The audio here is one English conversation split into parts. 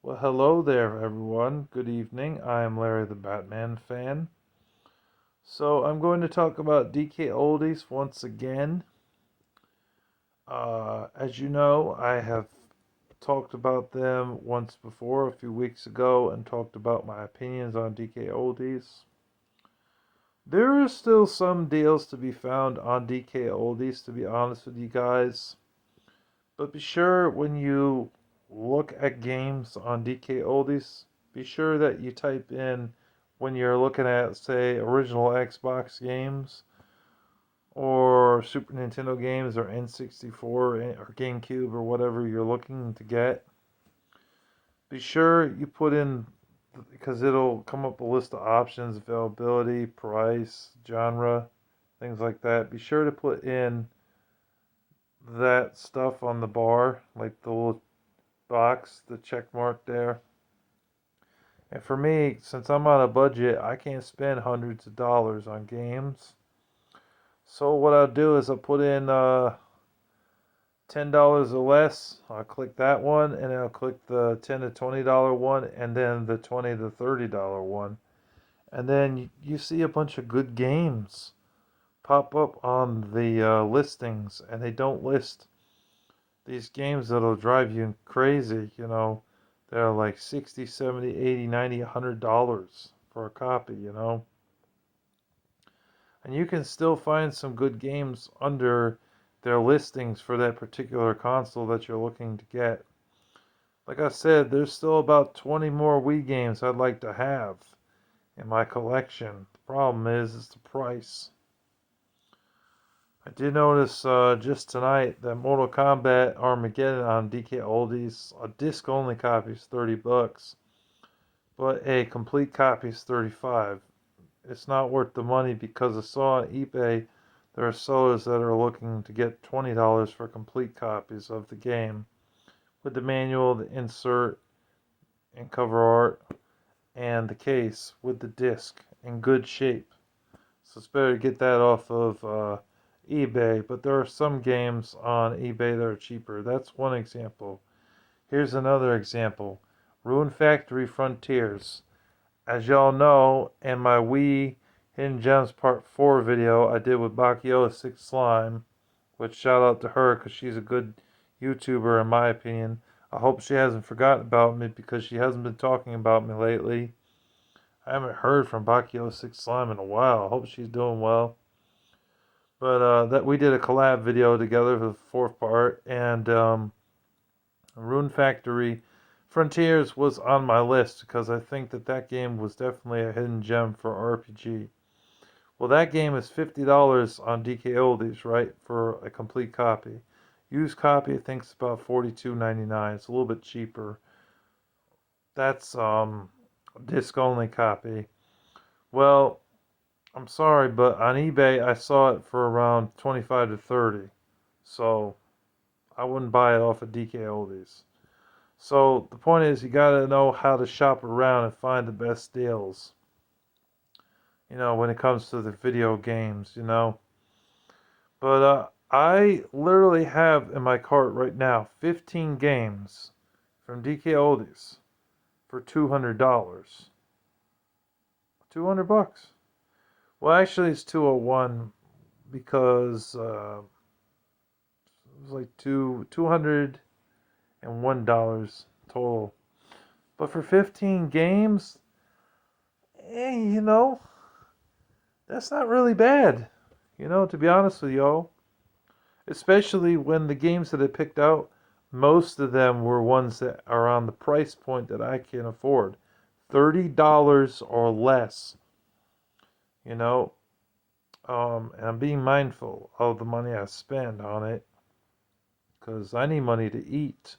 Well, hello there, everyone. Good evening. I am Larry the Batman fan. So, I'm going to talk about DK Oldies once again. As you know, I have talked about them once before, a few weeks ago, and talked about my opinions on DK Oldies. There are still some deals to be found on DK Oldies, to be honest with you guys. But be sure when you look at games on DK Oldies, be sure that you type in when you're looking at, say, original Xbox games or Super Nintendo games or N64 or GameCube or whatever you're looking to get. Be sure you put in, because it'll come up a list of options, availability, price, genre, things like that. Be sure to put in that stuff on the bar, like the little box, the check mark there. And for me, since I'm on a budget, I can't spend hundreds of dollars on games. So what I'll do is I'll put in $10 or less. I'll click that one, and I'll click the $10 to $20 one, and then the $20 to $30 one. And then you see a bunch of good games pop up on the listings, and they don't list these games that'll drive you crazy, they're like 60, 70, 80, 90, $100 for a copy. And you can still find some good games under their listings for that particular console that you're looking to get. Like I said, there's still about 20 more Wii games I'd like to have in my collection. The problem is the price. I did notice just tonight that Mortal Kombat Armageddon on DK Oldies, a disc only copy is $30, but a complete copy is $35. It's not worth the money because I saw on eBay there are sellers that are looking to get $20 for complete copies of the game with the manual, the insert, and cover art, and the case with the disc in good shape. So it's better to get that off of eBay, but there are some games on eBay that are cheaper. That's one example. Here's another example. Rune Factory Frontiers. As y'all know, in my Wii Hidden Gems Part 4 video I did with Bakio6 Slime, which shout out to her because she's a good YouTuber in my opinion. I hope she hasn't forgotten about me because she hasn't been talking about me lately. I haven't heard from Bakio6 Slime in a while. I hope she's doing well. But that we did a collab video together for the fourth part, and Rune Factory Frontiers was on my list because I think that game was definitely a hidden gem for RPG. Well, that game is $50 on DK Oldies, right, for a complete copy. Used copy, I think, is about $42.99. It's a little bit cheaper. That's disc only copy. Well, I'm sorry, but on eBay I saw it for around 25 to 30. So I wouldn't buy it off of DK Oldies. So the point is you gotta know how to shop around and find the best deals. When it comes to the video games. But I literally have in my cart right now 15 games from DK Oldies for $200. $200. Well, actually, it's 201 because it was like $201 total. But for 15 games, eh, that's not really bad. To be honest with y'all. Especially when the games that I picked out, most of them were ones that are on the price point that I can afford. $30 or less. You know, and I'm being mindful of the money I spend on it because I need money to eat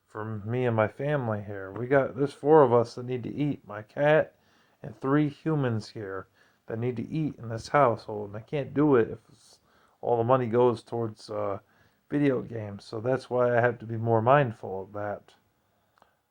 for me and my family here. There's four of us that need to eat. My cat and three humans here that need to eat in this household, and I can't do it if all the money goes towards video games. So that's why I have to be more mindful of that.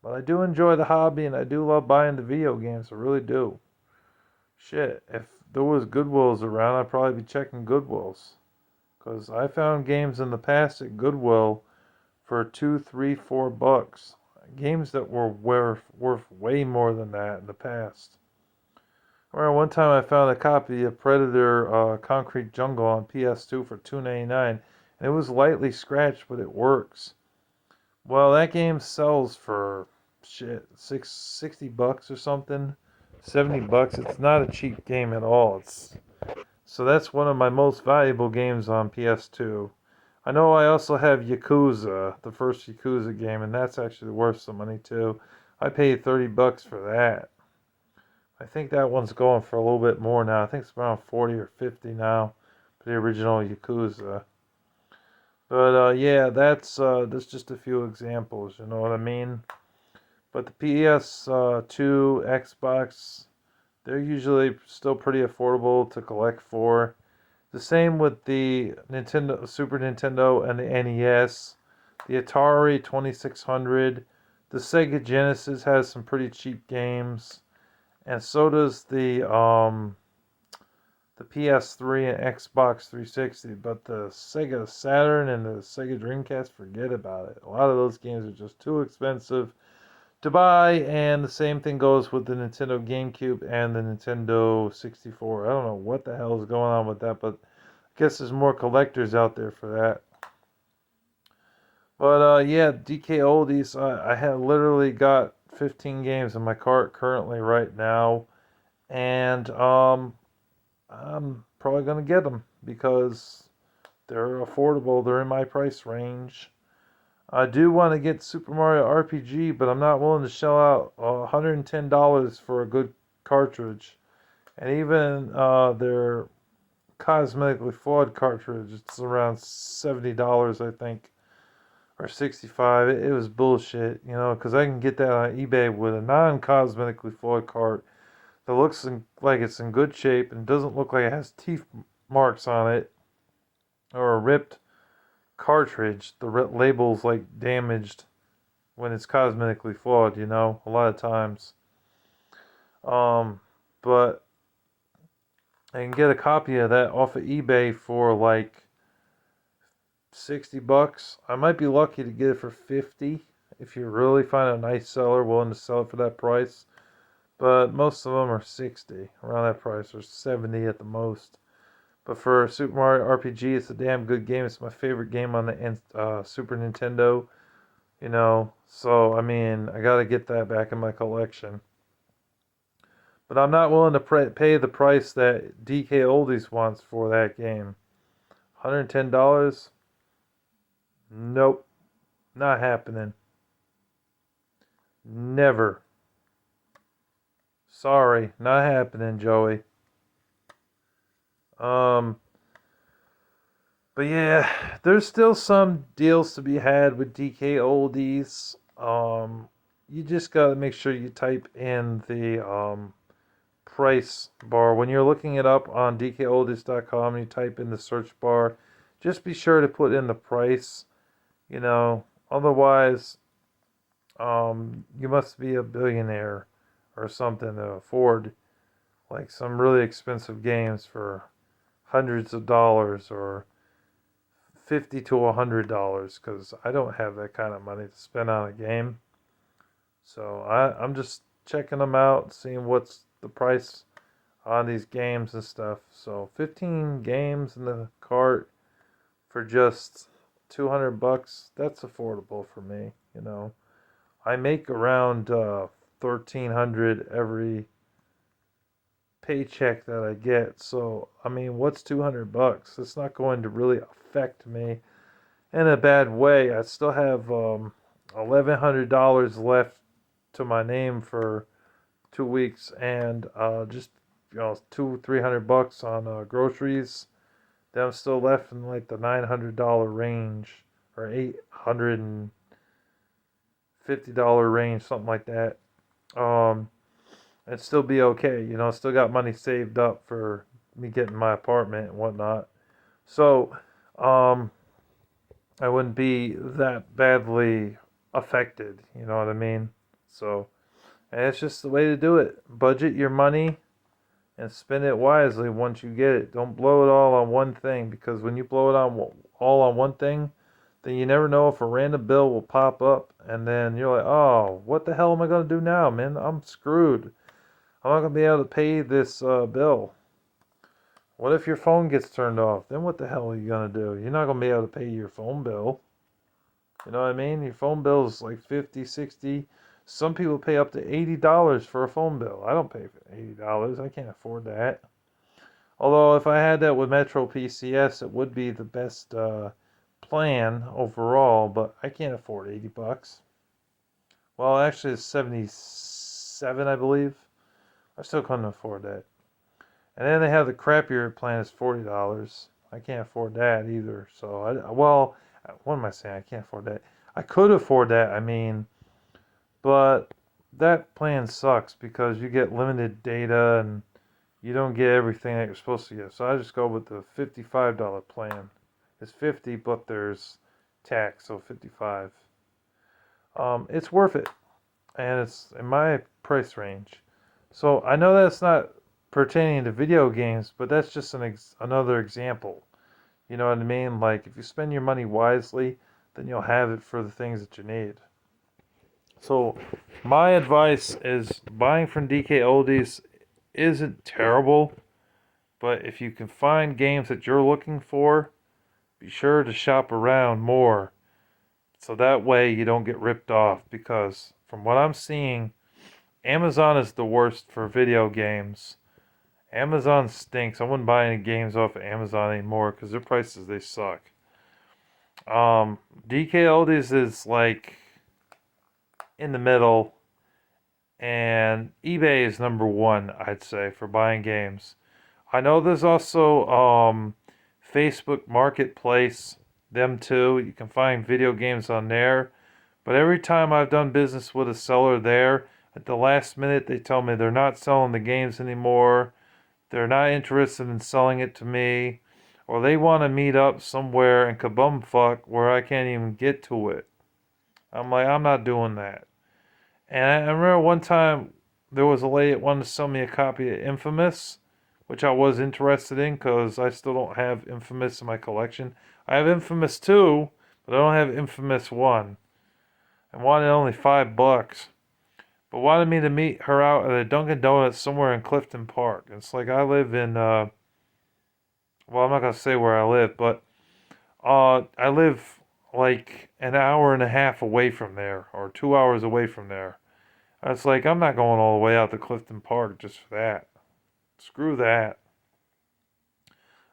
But I do enjoy the hobby, and I do love buying the video games. I really do. Shit, if there was Goodwills around, I'd probably be checking Goodwills. Because I found games in the past at Goodwill for $2, $3, $4. games that were worth way more than that in the past. Or one time I found a copy of Predator Concrete Jungle on PS2 for $2.99, and it was lightly scratched, but it works. Well, that game sells for shit, 60 bucks or something, $70. It's not a cheap game at all. So that's one of my most valuable games on PS2. I know I also have Yakuza, the first Yakuza game, and that's actually worth some money too. I paid $30 for that. I think that one's going for a little bit more now. I think it's around 40 or 50 now for the original Yakuza. But yeah, that's just a few examples. You know what I mean? But the PS2, Xbox, they're usually still pretty affordable to collect for. The same with the Nintendo, Super Nintendo, and the NES. The Atari 2600. The Sega Genesis has some pretty cheap games, and so does the PS3 and Xbox 360. But the Sega Saturn and the Sega Dreamcast, forget about it. A lot of those games are just too expensive to buy, and the same thing goes with the Nintendo GameCube and the Nintendo 64. I don't know what the hell is going on with that, but I guess there's more collectors out there for that. But yeah, DK Oldies, I have literally got 15 games in my cart currently right now, and I'm probably gonna get them because they're affordable. They're in my price range. I do want to get Super Mario RPG, but I'm not willing to shell out $110 for a good cartridge. And even their cosmetically flawed cartridge, it's around $70, I think, or 65. It was bullshit, you know, because I can get that on eBay with a non-cosmetically flawed cart that looks like it's in good shape and doesn't look like it has teeth marks on it or a ripped cartridge. The label's like damaged when it's cosmetically flawed, you know, a lot of times. But I can get a copy of that off of eBay for like $60. I might be lucky to get it for 50 if you really find a nice seller willing to sell it for that price. But most of them are 60 around that price, or 70 at the most. But for Super Mario RPG, it's a damn good game. It's my favorite game on the Super Nintendo. You know, so I mean, I gotta get that back in my collection. But I'm not willing to pay the price that DK Oldies wants for that game. $110? Nope, not happening. Never. Sorry, not happening, Joey. Um, but yeah, there's still some deals to be had with DK Oldies. You just gotta make sure you type in the price bar when you're looking it up on dkoldies.com. You type in the search bar. Just be sure to put in the price. You know, otherwise, you must be a billionaire or something to afford like some really expensive games for hundreds of dollars or $50 to $100, because I don't have that kind of money to spend on a game. So I'm just checking them out, seeing what's the price on these games and stuff. So 15 games in the cart for just $200, that's affordable for me, you know. I make around 1,300 every paycheck that I get. So, I mean, what's $200? It's not going to really affect me in a bad way. I still have $1,100 left to my name for 2 weeks, and just $200-300 on groceries. Then I'm still left in like the $900 range or $850 range, something like that. And still be okay. You know, still got money saved up for me getting my apartment and whatnot. So, I wouldn't be that badly affected. You know what I mean? So, and it's just the way to do it. Budget your money and spend it wisely once you get it. Don't blow it all on one thing, because when you blow it on all on one thing, then you never know if a random bill will pop up, and then you're like, oh, what the hell am I going to do now, man? I'm screwed. I'm not going to be able to pay this bill. What if your phone gets turned off? Then what the hell are you going to do? You're not going to be able to pay your phone bill. You know what I mean? Your phone bill is like 50, 60. Some people pay up to $80 for a phone bill. I don't pay for $80. I can't afford that. Although if I had that with Metro PCS, it would be the best plan overall, but I can't afford $80. Well, actually it's 77, I believe. I still couldn't afford that. And then they have the crappier plan is $40. I can't afford that either. So what am I saying? I can't afford that. I could afford that, I mean, but that plan sucks because you get limited data and you don't get everything that you're supposed to get. So I just go with the $55 plan. It's 50, but there's tax, so 55. It's worth it, and it's in my price range. So I know that's not pertaining to video games, but that's just another example. You know what I mean? Like if you spend your money wisely, then you'll have it for the things that you need. So my advice is buying from DK Oldies isn't terrible, but if you can find games that you're looking for, be sure to shop around more so that way you don't get ripped off, because from what I'm seeing, Amazon is the worst for video games. Amazon stinks. I wouldn't buy any games off of Amazon anymore because their prices, they suck. DK Oldies is like in the middle, and eBay is number one, I'd say, for buying games. I know there's also Facebook Marketplace, them too. You can find video games on there. But every time I've done business with a seller there, at the last minute they tell me they're not selling the games anymore. They're not interested in selling it to me. Or they want to meet up somewhere in kabumfuck where I can't even get to it. I'm like, I'm not doing that. And I remember one time there was a lady that wanted to sell me a copy of Infamous, which I was interested in because I still don't have Infamous in my collection. I have Infamous 2, but I don't have Infamous 1. And wanted only $5, but wanted me to meet her out at a Dunkin' Donuts somewhere in Clifton Park. It's like I live in, well, I'm not going to say where I live, but I live like an hour and a half away from there, or 2 hours away from there. It's like, I'm not going all the way out to Clifton Park just for that. Screw that.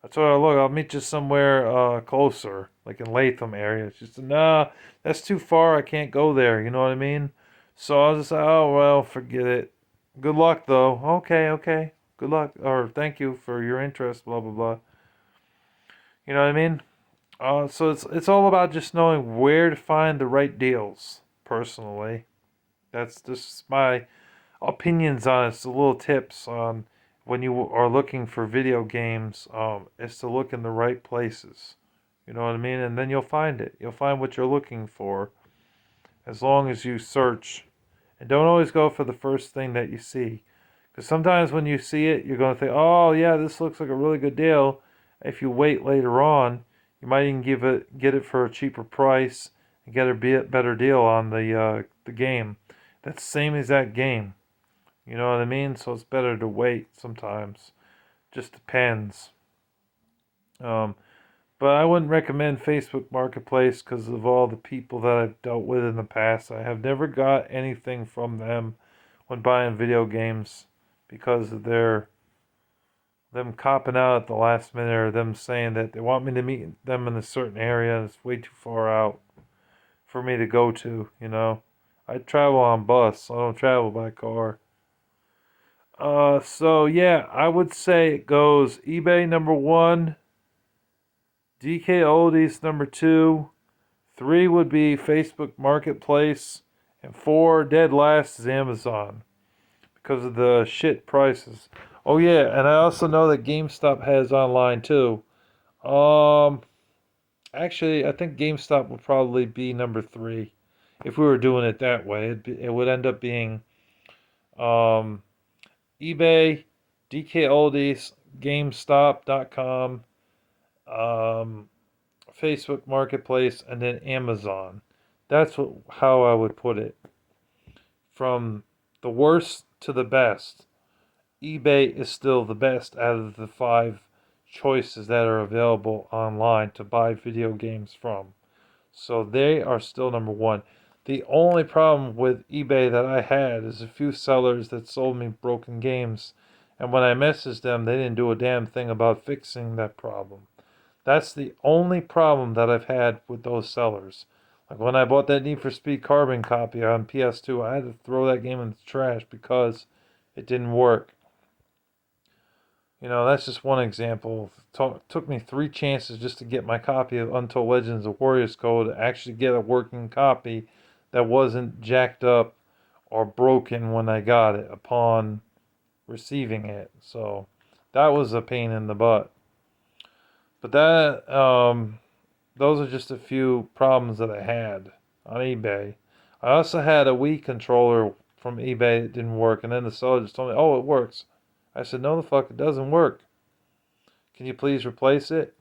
I told her, look, I'll meet you somewhere closer, like in Latham area. She said, nah, that's too far. I can't go there. You know what I mean? So I was just like, oh, well, forget it. Good luck, though. Okay, okay. Good luck. Or thank you for your interest, blah, blah, blah. You know what I mean? So it's all about just knowing where to find the right deals, personally. That's just my opinions on it. It's the little tips on when you are looking for video games, is to look in the right places. You know what I mean? And then you'll find it. You'll find what you're looking for as long as you search. And don't always go for the first thing that you see. Because sometimes when you see it, you're going to think, oh, yeah, this looks like a really good deal. If you wait later on, you might even get it for a cheaper price and get a better deal on the game. That's the same exact game. You know what I mean? So it's better to wait sometimes. Just depends. Um, but I wouldn't recommend Facebook Marketplace because of all the people that I've dealt with in the past. I have never got anything from them when buying video games because of them copping out at the last minute, or them saying that they want me to meet them in a certain area and it's way too far out for me to go to, you know. I travel on bus. I don't travel by car. So yeah, I would say it goes eBay number one, DK Oldies number two, three would be Facebook Marketplace, and four, dead last, is Amazon because of the shit prices. Oh yeah, and I also know that GameStop has online too. Um, Actually, I think GameStop would probably be number three if we were doing it that way. It would end up being um eBay, DK Oldies, GameStop.com, um, Facebook Marketplace, and then Amazon. That's how I would put it. From the worst to the best, eBay is still the best out of the 5 choices that are available online to buy video games from. So they are still number one. The only problem with eBay that I had is a few sellers that sold me broken games, and when I messaged them, they didn't do a damn thing about fixing that problem. That's the only problem that I've had with those sellers. Like when I bought that Need for Speed Carbon copy on PS2, I had to throw that game in the trash because it didn't work. You know, that's just one example. Took me 3 chances just to get my copy of Untold Legends of Warriors Code to actually get a working copy that wasn't jacked up or broken when I got it upon receiving it. So that was a pain in the butt. But those are just a few problems that I had on eBay. I also had a Wii controller from eBay that didn't work, and then the seller just told me, "Oh, it works." I said, "No, the fuck, it doesn't work. Can you please replace it?"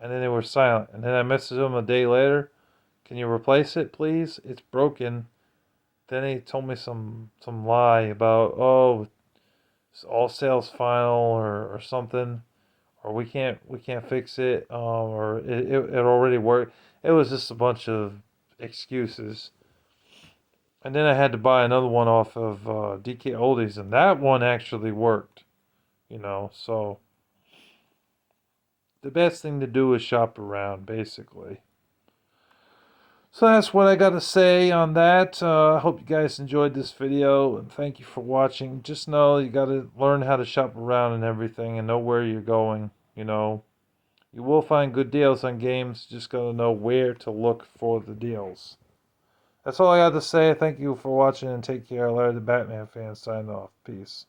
And then they were silent. And then I messaged them a day later. "Can you replace it, please? It's broken." Then he told me some lie about, oh, it's all sales final or something, or we can't fix it, or it already worked. It was just a bunch of excuses. And then I had to buy another one off of DK Oldies, and that one actually worked. So the best thing to do is shop around, basically. So that's what I got to say on that. I hope you guys enjoyed this video, and thank you for watching. Just know you got to learn how to shop around and everything and know where you're going. You will find good deals on games, just got to know where to look for the deals. That's all I got to say. Thank you for watching, and take care. Larry the Batman fan signing off. Peace.